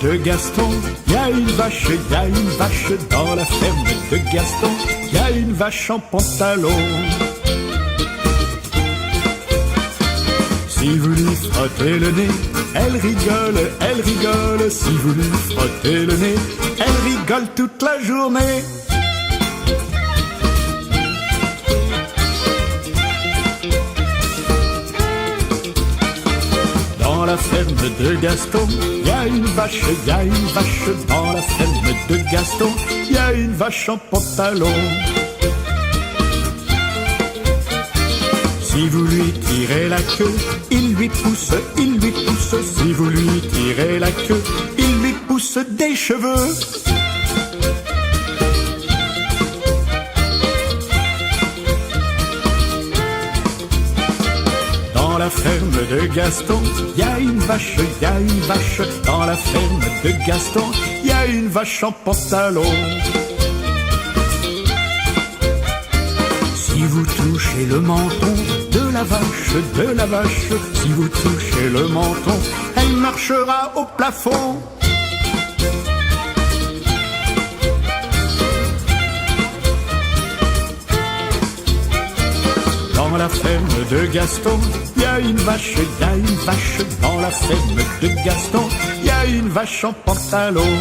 de Gaston. Y a une vache, y a une vache dans la ferme de Gaston. Y a une vache en pantalon. Si vous lui frottez le nez, elle rigole, elle rigole. Si vous lui frottez le nez, elle rigole toute la journée. Dans la ferme de Gaston, y a une vache, y a une vache. Dans la ferme de Gaston, y a une vache en pantalon. Si vous lui tirez la queue, il lui pousse, il lui pousse. Si vous lui tirez la queue, il lui pousse des cheveux. Dans la ferme de Gaston, y a une vache, y a une vache. Dans la ferme de Gaston, y a une vache en pantalon. Si vous touchez le menton de la vache, de la vache, si vous touchez le menton, elle marchera au plafond. Dans la ferme de Gaston, y a une vache, y a une vache. Dans la ferme de Gaston, y a une vache en pantalon.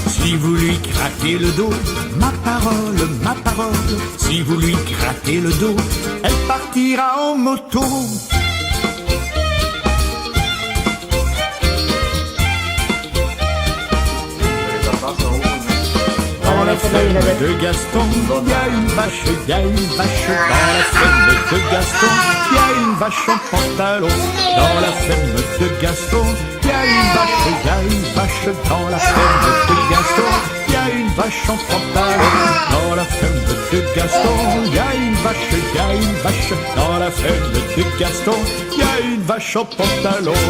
Si vous lui grattez le dos, ma parole, ma parole. Si vous lui grattez le dos, elle partira en moto. Dans la ferme de Gaston, y a une vache, y a une vache. Dans la ferme de Gaston, y a une vache en pantalon. Dans la ferme de Gaston, y a une vache, y a une vache. Dans la ferme de Gaston, y a une vache en pantalon. Dans la ferme de Gaston, y a une vache, y a une vache. Dans la ferme de Gaston, y a une vache en pantalon.